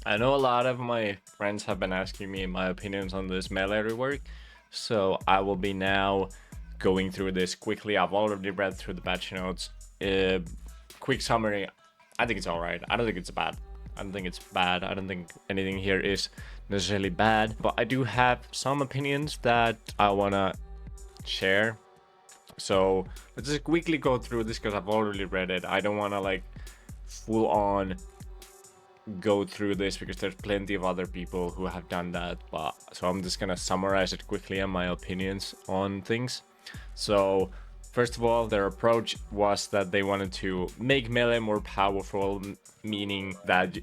I know a lot of my friends have been asking me my opinions on this melee rework, so I will be now going through this quickly. I've already read through the patch notes. Quick summary, I think it's alright. I don't think it's bad. I don't think it's bad. I don't think anything here is necessarily bad, but I do have some opinions that I want to share. So let's just quickly go through this because I've already read it. I don't want to like full on go through this because there's plenty of other people who have done that, but so I'm just gonna summarize it quickly and my opinions on things. So first of all, their approach was that they wanted to make melee more powerful, meaning that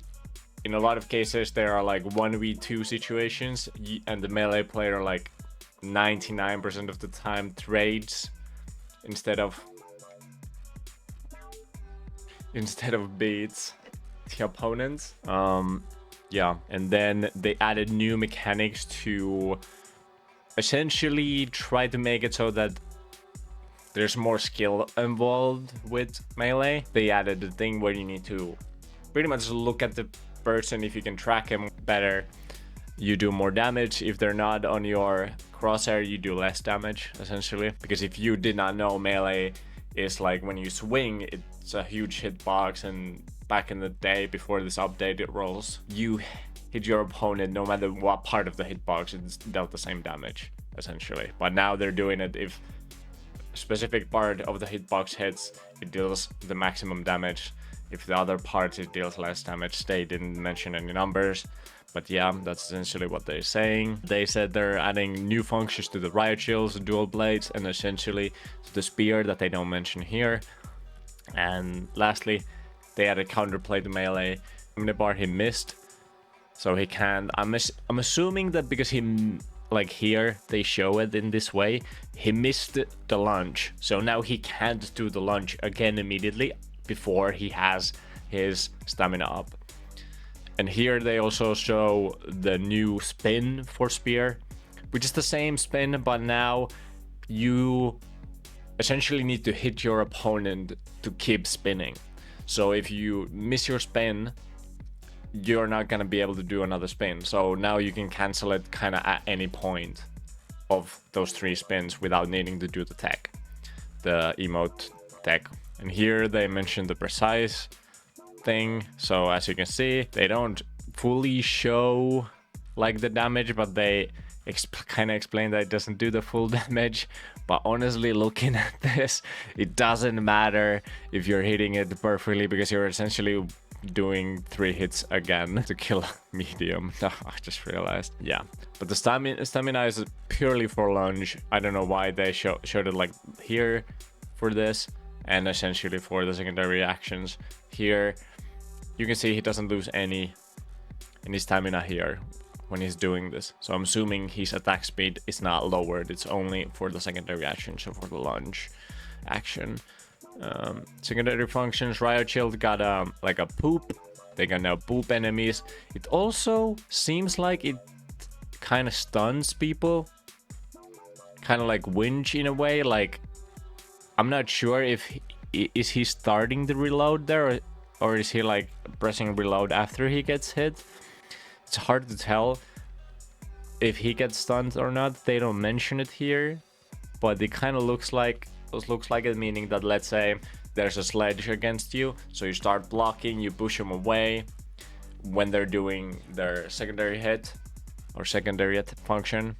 in a lot of cases there are like 1v2 situations and the melee player like 99% of the time trades instead of beats the opponents. Yeah, and then they added new mechanics to essentially try to make it so that there's more skill involved with melee. They added the thing where you need to pretty much look at the person. If you can track him better, you do more damage. If they're not on your crosshair, you do less damage, essentially. Because if you did not know, melee is like when you swing, it's a huge hitbox, and back in the day before this update it rolls, you hit your opponent no matter what part of the hitbox, it's dealt the same damage, essentially. But now they're doing it if a specific part of the hitbox hits, it deals the maximum damage. If the other part, it deals less damage. They didn't mention any numbers, but yeah, that's essentially what they're saying. They said they're adding new functions to the riot shields, dual blades, and essentially to the spear that they don't mention here. And lastly, they added counterplay to melee. Omnibar he missed, so he can't. I'm assuming that because he, like here they show it in this way, he missed the lunge, so now he can't do the lunge again immediately before he has his stamina up. And here they also show the new spin for spear, which is the same spin, but now you essentially need to hit your opponent to keep spinning. So if you miss your spin, you're not gonna be able to do another spin. So now you can cancel it kind of at any point of those 3 spins without needing to do the tech, the emote tech. And here they mentioned the precise thing. So as you can see, they don't fully show like the damage, but they kind of explain that it doesn't do the full damage. But honestly, looking at this, it doesn't matter if you're hitting it perfectly, because you're essentially doing 3 hits again to kill medium. I just realized. Yeah, but the stamina is purely for lunge. I don't know why they showed it like here for this, and essentially for the secondary actions. Here you can see he doesn't lose any stamina here when he's doing this. So I'm assuming his attack speed is not lowered. It's only for the secondary action, so for the lunge action. Secondary functions, Riot Shield got like a poop. They can now poop enemies. It also seems like it kind of stuns people, kind of like winch in a way. Like, I'm not sure if is he starting the reload there, or is he like pressing reload after he gets hit. It's hard to tell if he gets stunned or not. They don't mention it here, but it kind of looks like it, meaning that, let's say there's a sledge against you, so you start blocking, you push them away when they're doing their secondary hit or secondary function.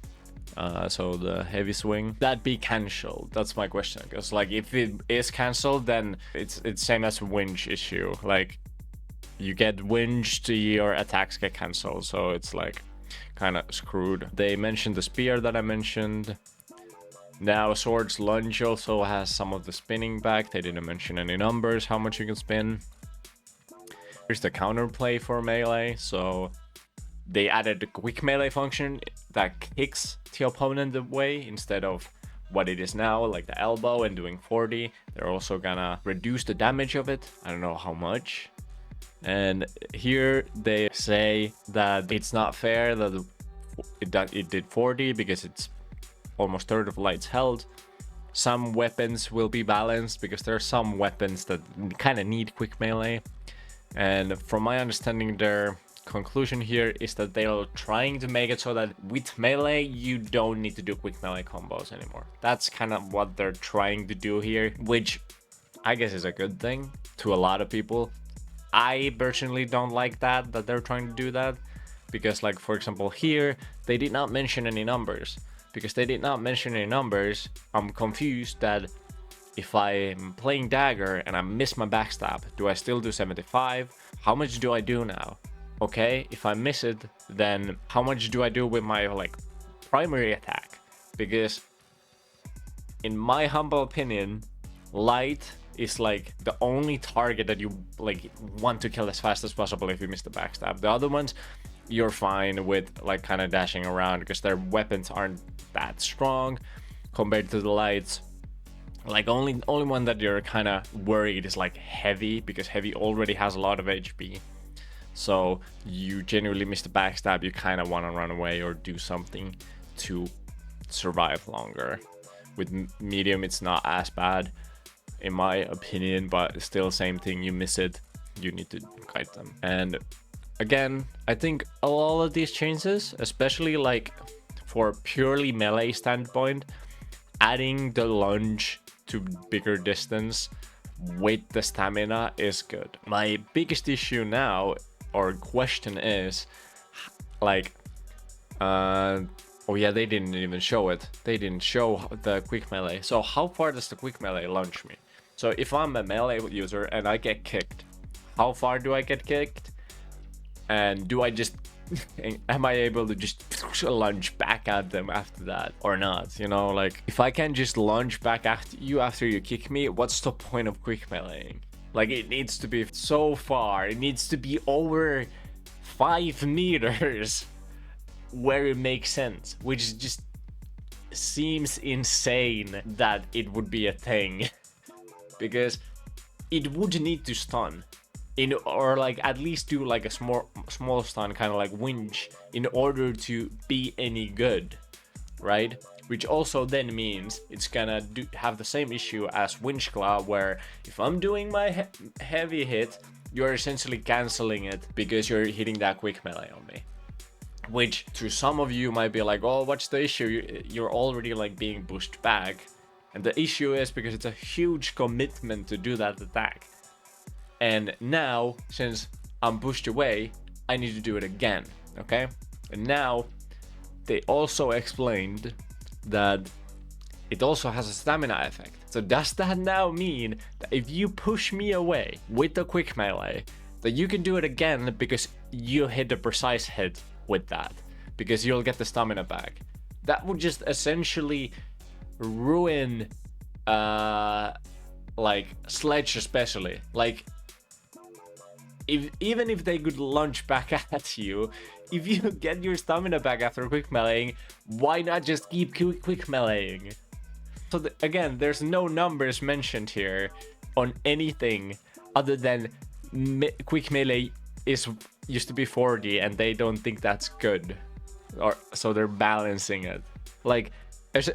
So the heavy swing, that be cancelled? That's my question. Because like if it is cancelled, then it's same as a winch issue. Like you get winged, your attacks get cancelled, so it's like kind of screwed. They mentioned the spear that I mentioned. Now Sword's lunge also has some of the spinning back. They didn't mention any numbers, how much you can spin. Here's the counterplay for melee. So they added the quick melee function that kicks the opponent away instead of what it is now, like the elbow and doing 40. They're also gonna reduce the damage of it. I don't know how much. And here they say that it's not fair that it did 40 because it's almost third of light's held. Some weapons will be balanced because there are some weapons that kind of need quick melee. And from my understanding, their conclusion here is that they're trying to make it so that with melee, you don't need to do quick melee combos anymore. That's kind of what they're trying to do here, which I guess is a good thing to a lot of people. I personally don't like that they're trying to do that, because like, for example, here, they did not mention any numbers. Because they did not mention any numbers, I'm confused that if I'm playing Dagger and I miss my backstab, do I still do 75? How much do I do now? Okay, if I miss it, then how much do I do with my like primary attack? Because in my humble opinion, light is like the only target that you like want to kill as fast as possible if you miss the backstab. The other ones, you're fine with like kind of dashing around because their weapons aren't that strong compared to the lights. Like only one that you're kind of worried is like heavy, because heavy already has a lot of HP. So you genuinely miss the backstab, you kind of want to run away or do something to survive longer. With medium, it's not as bad in my opinion, but still same thing, you miss it, you need to kite them. And again, I think all of these changes, especially like for purely melee standpoint, adding the lunge to bigger distance with the stamina is good. My biggest issue now, or question, is like, oh yeah, they didn't even show it. They didn't show the quick melee. So how far does the quick melee launch me? So if I'm a melee user and I get kicked, how far do I get kicked? And do I just, am I able to just lunge back at them after that or not? You know, like if I can just lunge back at you after you kick me, what's the point of quick meleeing? Like it needs to be so far, it needs to be over 5 meters where it makes sense, which just seems insane that it would be a thing. Because it would need to stun. Or like at least do like a small stun, kind of like winch, in order to be any good, right? Which also then means it's gonna have the same issue as winch claw, where if I'm doing my heavy hit, you're essentially canceling it because you're hitting that quick melee on me. Which to some of you might be like, oh, what's the issue? You're already like being pushed back. And the issue is because it's a huge commitment to do that attack. And now, since I'm pushed away, I need to do it again, okay? And now, they also explained that it also has a stamina effect. So does that now mean that if you push me away with the quick melee, that you can do it again because you hit a precise hit with that? Because you'll get the stamina back. That would just essentially ruin, like, Sledge especially. Like, even if they could launch back at you, if you get your stamina back after quick meleeing, why not just keep quick meleeing? So again, there's no numbers mentioned here on anything other than quick melee used to be 40 and they don't think that's good, or so they're balancing it. Like,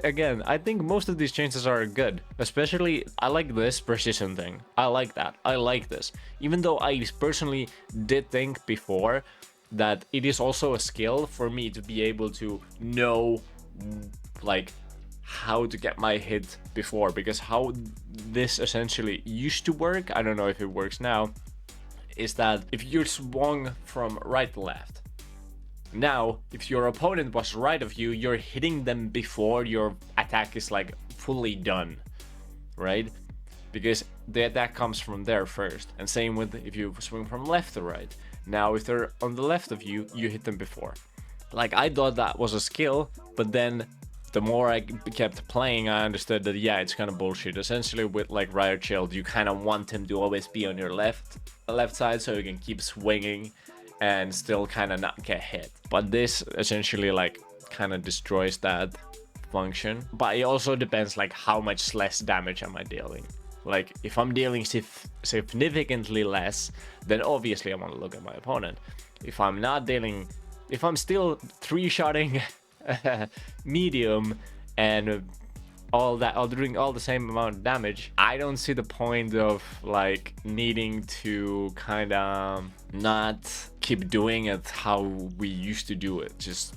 again, I think most of these changes are good. Especially, I like this precision thing. I like that. I like this. Even though I personally did think before that it is also a skill for me to be able to know, like, how to get my hit before. Because how this essentially used to work, I don't know if it works now, is that if you swung from right to left, now, if your opponent was right of you, you're hitting them before your attack is like fully done, right? Because the attack comes from there first. And same with if you swing from left to right. Now, if they're on the left of you, you hit them before. Like, I thought that was a skill, but then the more I kept playing, I understood that, yeah, it's kind of bullshit. Essentially, with like Riot Shield, you kind of want him to always be on your left side so you can keep swinging and still kind of not get hit. But this essentially like kind of destroys that function. But it also depends like how much less damage am I dealing. Like if I'm dealing significantly less, then obviously I want to look at my opponent. If I'm not dealing, if I'm still 3-shotting medium and all that, or doing all the same amount of damage, I don't see the point of like needing to kind of not keep doing it how we used to do it, just,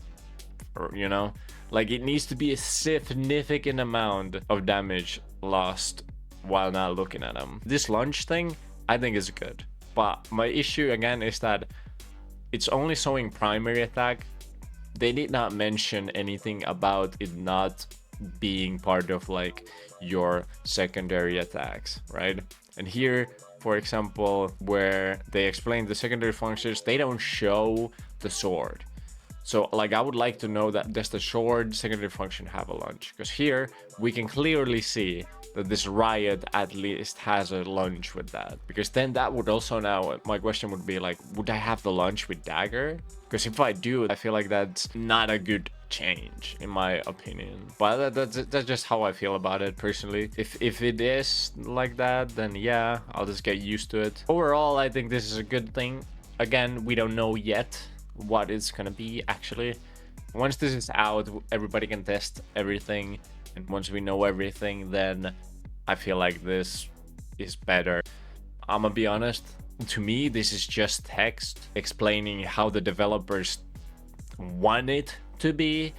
you know, like it needs to be a significant amount of damage lost while not looking at them. This launch thing I think is good, but my issue again is that it's only showing primary attack. They did not mention anything about it not being part of like your secondary attacks, right? And here, for example, where they explain the secondary functions, they don't show the sword. So like I would like to know that does the sword secondary function have a launch? Because here we can clearly see that this riot at least has a launch with that. Because then that would also, now my question would be like, would I have the launch with Dagger? Because if I do, I feel like that's not a good change in my opinion. But that's just how I feel about it personally. If it is like that, then yeah, I'll just get used to it. Overall, I think this is a good thing. Again, we don't know yet what it's gonna be actually. Once this is out, everybody can test everything, and once we know everything, then I feel like this is better. I'm gonna be honest, to me this is just text explaining how the developers want it to be,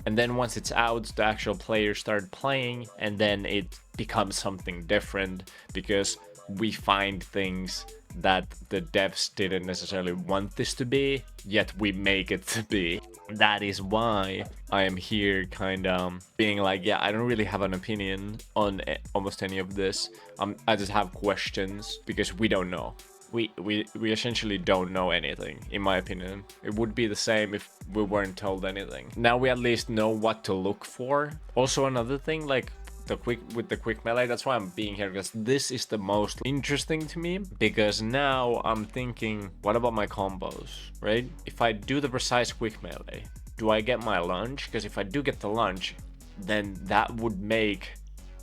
and then once it's out, the actual players start playing, and then it becomes something different because we find things that the devs didn't necessarily want this to be, yet we make it to be. That is why I am here kind of being like, yeah, I don't really have an opinion on almost any of this. I just have questions because we don't know. We essentially don't know anything, in my opinion. It would be the same if we weren't told anything. Now we at least know what to look for. Also another thing, like with the quick melee, that's why I'm being here, because this is the most interesting to me, because now I'm thinking, what about my combos, right? If I do the precise quick melee, do I get my launch? Because if I do get the launch, then that would make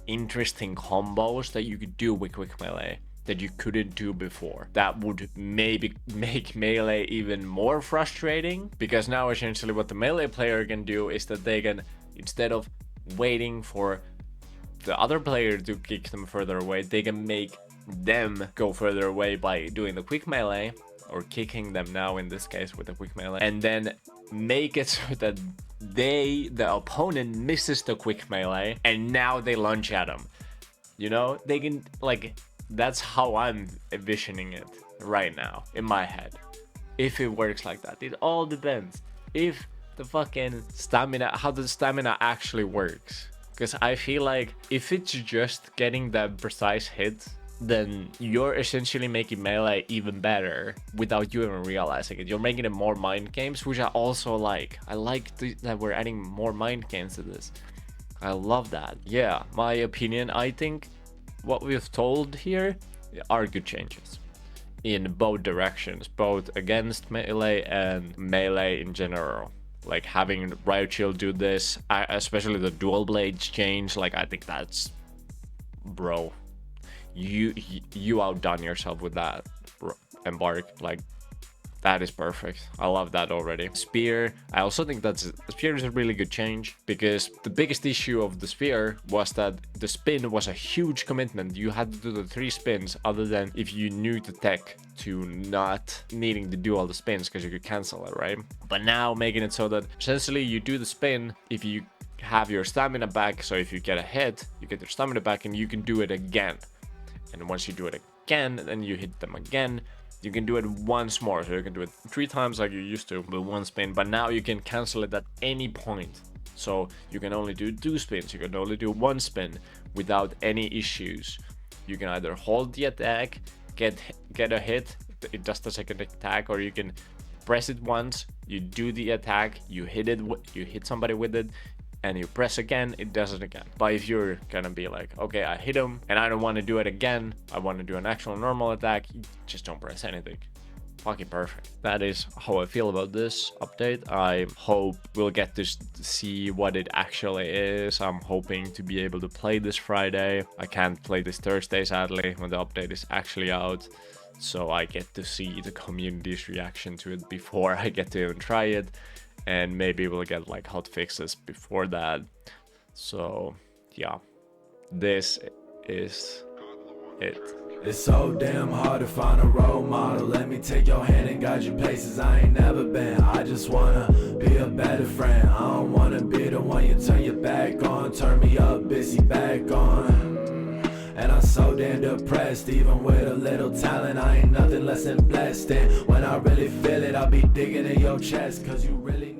interesting combos that you could do with quick melee that you couldn't do before. That would maybe make melee even more frustrating, because now essentially what the melee player can do is that they can, instead of waiting for the other player to kick them further away, they can make them go further away by doing the quick melee, or kicking them now in this case with the quick melee, and then make it so that the opponent misses the quick melee and now they launch at them. You know, they can, like, that's how I'm envisioning it right now in my head. If it works like that, it all depends. If the fucking stamina, how the stamina actually works. Because I feel like if it's just getting that precise hit, then you're essentially making melee even better without you even realizing it. You're making it more mind games, which I also like. I like that we're adding more mind games to this. I love that. Yeah, my opinion, I think what we've told here are good changes in both directions, both against melee and melee in general. Like having Riot Shield do this, especially the dual blades change, like I think that's, bro, you outdone yourself with that, Embark. Like that is perfect. I love that already. Spear, I also think that Spear is a really good change, because the biggest issue of the Spear was that the spin was a huge commitment. You had to do the 3 spins, other than if you knew the tech to not needing to do all the spins, because you could cancel it, right? But now making it so that essentially you do the spin if you have your stamina back. So if you get a hit, you get your stamina back and you can do it again. And once you do it again, then you hit them again. You can do it once more, so you can do it 3 times like you used to with 1 spin, but now you can cancel it at any point. So you can only do 2 spins, you can only do 1 spin without any issues. You can either hold the attack, get a hit, it does the second attack, or you can press it once, you do the attack, you hit somebody with it, and you press again, it does it again. But if you're gonna be like, okay, I hit him and I don't want to do it again, I want to do an actual normal attack, you just don't press anything. Fucking perfect. That is how I feel about this update. I hope we'll get to see what it actually is. I'm hoping to be able to play this Friday. I can't play this Thursday, sadly, when the update is actually out. So I get to see the community's reaction to it before I get to even try it. And maybe we'll get like hot fixes before that. So yeah, this is it. It's so damn hard to find a role model. Let me take your hand and guide you places I ain't never been. I just wanna be a better friend. I don't wanna be the one you turn your back on. Turn me up, busy back on. And I'm so damn depressed. Even with a little talent, I ain't nothing less than blessed. And when I really feel it, I'll be digging in your chest, cause you really